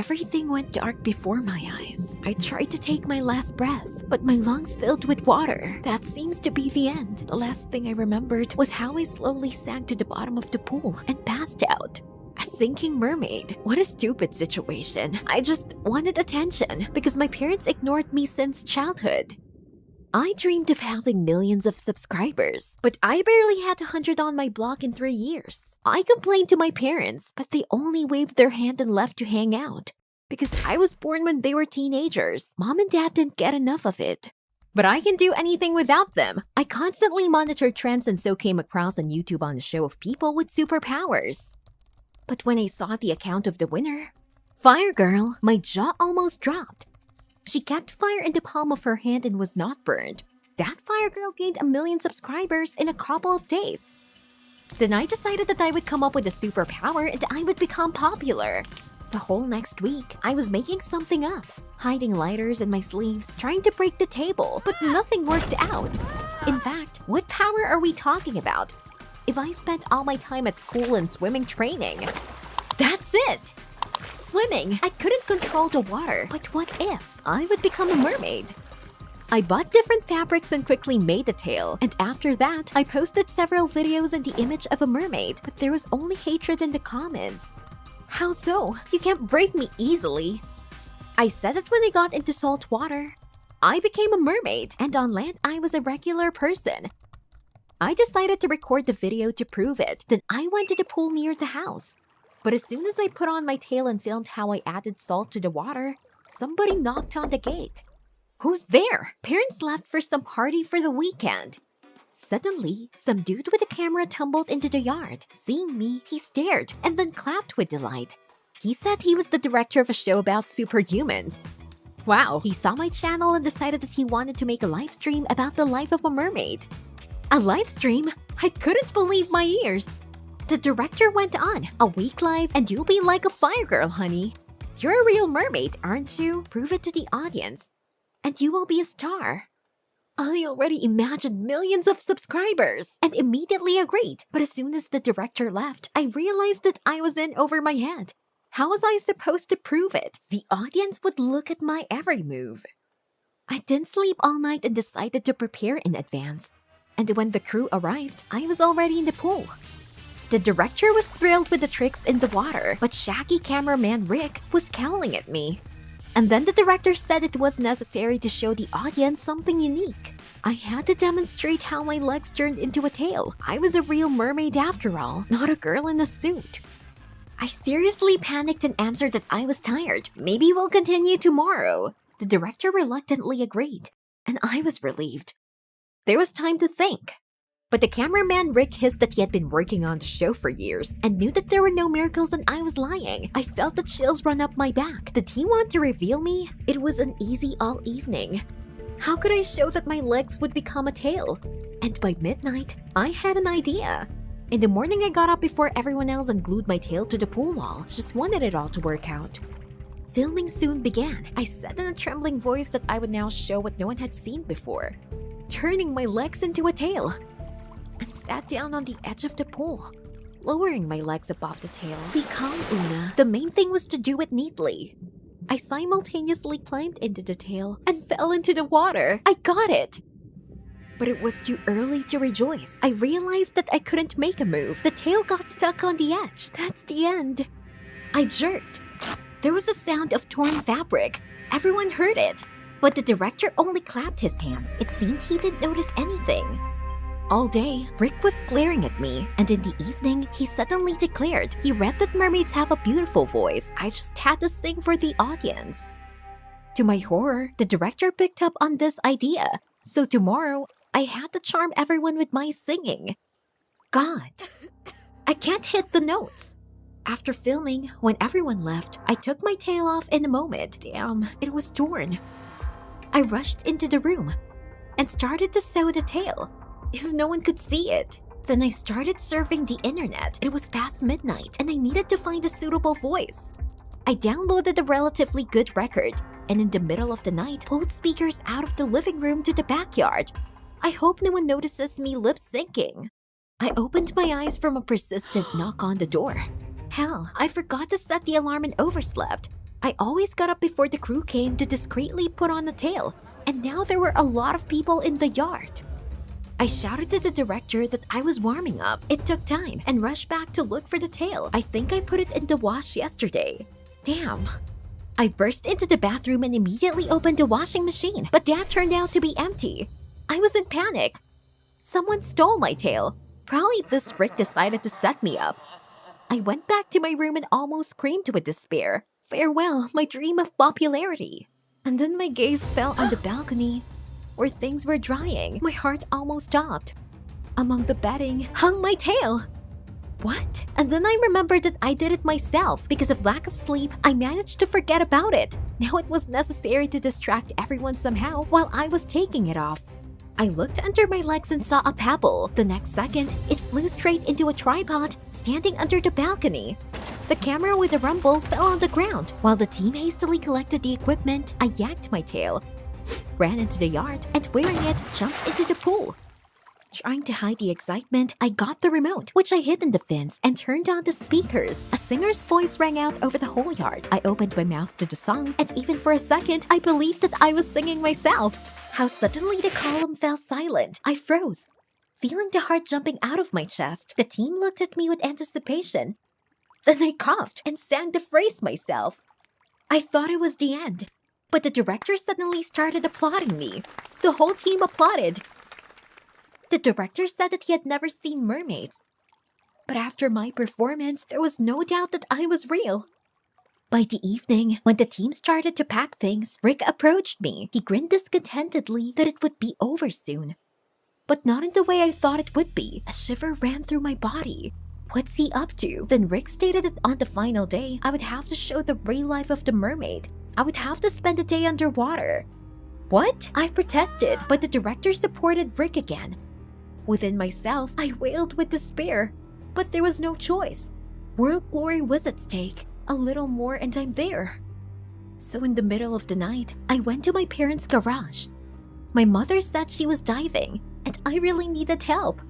Everything went dark before my eyes. I tried to take my last breath, but my lungs filled with water. That seems to be the end. The last thing I remembered was how I slowly sank to the bottom of the pool and passed out. A sinking mermaid. What a stupid situation. I just wanted attention because my parents ignored me since childhood. I dreamed of having millions of subscribers, but I barely had 100 on my blog in 3 years. I complained to my parents, but they only waved their hand and left to hang out. Because I was born when they were teenagers, Mom and Dad didn't get enough of it. But I can do anything without them. I constantly monitored trends and so came across on YouTube on a show of people with superpowers. But when I saw the account of the winner, Fire Girl, my jaw almost dropped. She kept fire in the palm of her hand and was not burned. That Fire Girl gained 1 million subscribers in a couple of days. Then I decided that I would come up with a superpower and I would become popular. The whole next week, I was making something up, hiding lighters in my sleeves, trying to break the table, but nothing worked out. In fact, what power are we talking about? If I spent all my time at school and swimming training, that's it! Swimming, I couldn't control the water, but what if I would become a mermaid? I bought different fabrics and quickly made a tail, and after that, I posted several videos in the image of a mermaid, but there was only hatred in the comments. How so? You can't break me easily. I said it when I got into salt water. I became a mermaid, and on land, I was a regular person. I decided to record the video to prove it, then I went to the pool near the house. But as soon as I put on my tail and filmed how I added salt to the water, somebody knocked on the gate. Who's there? Parents left for some party for the weekend. Suddenly, some dude with a camera tumbled into the yard. Seeing me, he stared and then clapped with delight. He said he was the director of a show about superhumans. Wow, he saw my channel and decided that he wanted to make a live stream about the life of a mermaid. A live stream? I couldn't believe my ears. The director went on, a week live, and you'll be like a fire girl, honey. You're a real mermaid, aren't you? Prove it to the audience, and you will be a star. I already imagined millions of subscribers and immediately agreed. But as soon as the director left, I realized that I was in over my head. How was I supposed to prove it? The audience would look at my every move. I didn't sleep all night and decided to prepare in advance. And when the crew arrived, I was already in the pool. The director was thrilled with the tricks in the water, but shaggy cameraman Rick was scowling at me. And then the director said it was necessary to show the audience something unique. I had to demonstrate how my legs turned into a tail. I was a real mermaid after all, not a girl in a suit. I seriously panicked and answered that I was tired. Maybe we'll continue tomorrow. The director reluctantly agreed, and I was relieved. There was time to think. But the cameraman Rick hissed that he had been working on the show for years and knew that there were no miracles and I was lying. I felt the chills run up my back. Did he want to reveal me? It was uneasy all evening. How could I show that my legs would become a tail? And by midnight, I had an idea. In the morning, I got up before everyone else and glued my tail to the pool wall. Just wanted it all to work out. Filming soon began. I said in a trembling voice that I would now show what no one had seen before, turning my legs into a tail, and sat down on the edge of the pool, lowering my legs above the tail. Be calm, Una. The main thing was to do it neatly. I simultaneously climbed into the tail and fell into the water. I got it! But it was too early to rejoice. I realized that I couldn't make a move. The tail got stuck on the edge. That's the end. I jerked. There was a sound of torn fabric. Everyone heard it. But the director only clapped his hands. It seemed he didn't notice anything. All day, Rick was glaring at me, and in the evening, he suddenly declared he read that mermaids have a beautiful voice. I just had to sing for the audience. To my horror, the director picked up on this idea. So tomorrow, I had to charm everyone with my singing. God, I can't hit the notes. After filming, when everyone left, I took my tail off in a moment. Damn, it was torn. I rushed into the room and started to sew the tail. If no one could see it. Then I started surfing the internet. It was past midnight and I needed to find a suitable voice. I downloaded a relatively good record and in the middle of the night, pulled speakers out of the living room to the backyard. I hope no one notices me lip-syncing. I opened my eyes from a persistent knock on the door. Hell, I forgot to set the alarm and overslept. I always got up before the crew came to discreetly put on the tail, and now there were a lot of people in the yard. I shouted to the director that I was warming up. It took time, and rushed back to look for the tail. I think I put it in the wash yesterday. Damn. I burst into the bathroom and immediately opened the washing machine, but that turned out to be empty. I was in panic. Someone stole my tail. Probably this Rick decided to set me up. I went back to my room and almost screamed with despair. Farewell, my dream of popularity. And then my gaze fell on the balcony, where things were drying. My heart almost stopped. Among the bedding hung my tail. What? And then I remembered that I did it myself. Because of lack of sleep, I managed to forget about it. Now it was necessary to distract everyone somehow while I was taking it off. I looked under my legs and saw a pebble. The next second, it flew straight into a tripod standing under the balcony. The camera with a rumble fell on the ground. While the team hastily collected the equipment, I yanked my tail, ran into the yard, and wearing it, jumped into the pool. Trying to hide the excitement, I got the remote, which I hid in the fence, and turned on the speakers. A singer's voice rang out over the whole yard. I opened my mouth to the song, and even for a second, I believed that I was singing myself. How suddenly the column fell silent. I froze. Feeling the heart jumping out of my chest, the team looked at me with anticipation. Then I coughed and sang the phrase myself. I thought it was the end, but the director suddenly started applauding me. The whole team applauded. The director said that he had never seen mermaids, but after my performance, there was no doubt that I was real. By the evening, when the team started to pack things, Rick approached me. He grinned discontentedly that it would be over soon, but not in the way I thought it would be. A shiver ran through my body. What's he up to? Then Rick stated that on the final day, I would have to show the real life of the mermaid. I would have to spend a day underwater. What? I protested, but the director supported Rick again. Within myself, I wailed with despair, but there was no choice. World glory was at stake. A little more and I'm there. So in the middle of the night, I went to my parents' garage. My mother said she was diving, and I really needed help.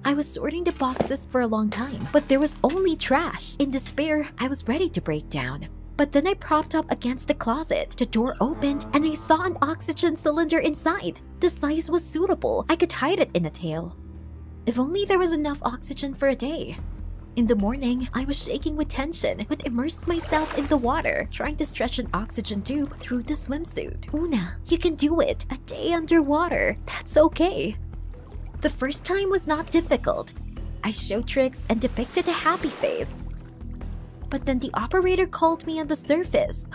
I was sorting the boxes for a long time, but there was only trash. In despair, I was ready to break down. But then I propped up against the closet. The door opened and I saw an oxygen cylinder inside. The size was suitable. I could hide it in a tail. If only there was enough oxygen for a day. In the morning, I was shaking with tension, but immersed myself in the water, trying to stretch an oxygen tube through the swimsuit. Una, you can do it. A day underwater. That's okay. The first time was not difficult. I showed tricks and depicted a happy face. But then the operator called me on the surface.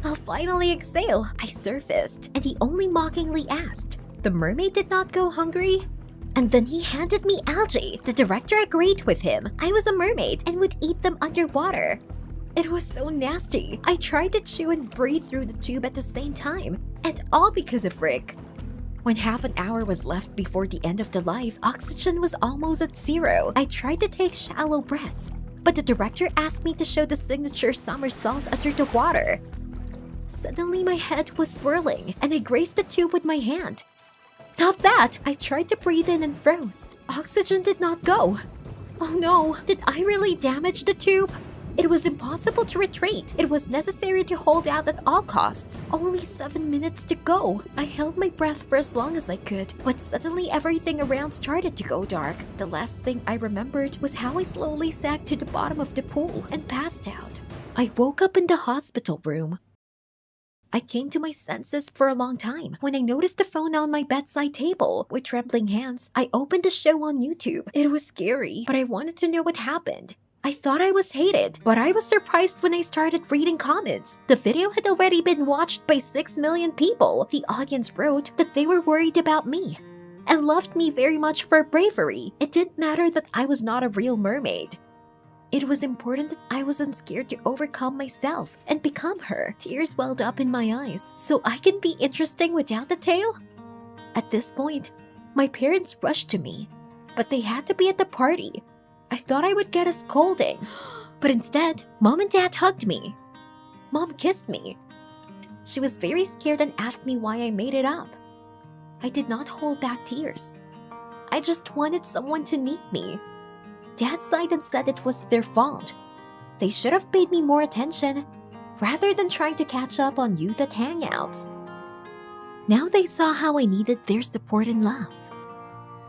I'll finally exhale. I surfaced, and he only mockingly asked, "The mermaid did not go hungry?" And then he handed me algae. The director agreed with him. I was a mermaid and would eat them underwater. It was so nasty. I tried to chew and breathe through the tube at the same time, and all because of Rick. When half an hour was left before the end of the life, oxygen was almost at zero. I tried to take shallow breaths, but the director asked me to show the signature somersault under the water. Suddenly my head was swirling, and I grazed the tube with my hand. Not that! I tried to breathe in and froze. Oxygen did not go. Oh no, did I really damage the tube? It was impossible to retreat. It was necessary to hold out at all costs. Only 7 minutes to go. I held my breath for as long as I could, but suddenly everything around started to go dark. The last thing I remembered was how I slowly sank to the bottom of the pool and passed out. I woke up in the hospital room. I came to my senses for a long time when I noticed the phone on my bedside table. With trembling hands, I opened the show on YouTube. It was scary, but I wanted to know what happened. I thought I was hated, but I was surprised when I started reading comments. The video had already been watched by 6 million people. The audience wrote that they were worried about me and loved me very much for bravery. It didn't matter that I was not a real mermaid. It was important that I wasn't scared to overcome myself and become her. Tears welled up in my eyes, so I can be interesting without the tail? At this point, my parents rushed to me, but they had to be at the party. I thought I would get a scolding, but instead, Mom and Dad hugged me. Mom kissed me. She was very scared and asked me why I made it up. I did not hold back tears. I just wanted someone to meet me. Dad sighed and said it was their fault. They should have paid me more attention. rather than trying to catch up on youth at hangouts. Now they saw how I needed their support and love.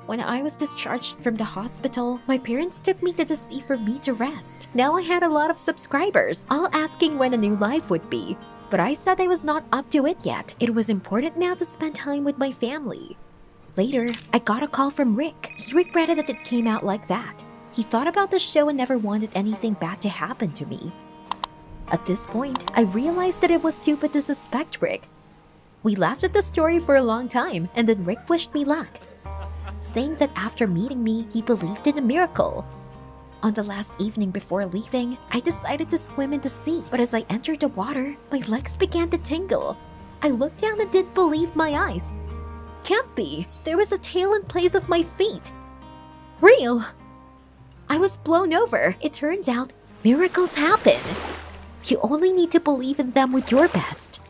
When I was discharged from the hospital, my parents took me to the sea for me to rest. Now I had a lot of subscribers, all asking when a new life would be. But I said I was not up to it yet. It was important now to spend time with my family. Later, I got a call from Rick. He regretted that it came out like that. He thought about the show and never wanted anything bad to happen to me. At this point, I realized that it was stupid to suspect Rick. We laughed at the story for a long time, and then Rick wished me luck, saying that after meeting me, he believed in a miracle. On the last evening before leaving, I decided to swim in the sea, but as I entered the water, my legs began to tingle. I looked down and didn't believe my eyes. Can't be! There was a tail in place of my feet! Real! I was blown over. It turns out, miracles happen. You only need to believe in them with your best.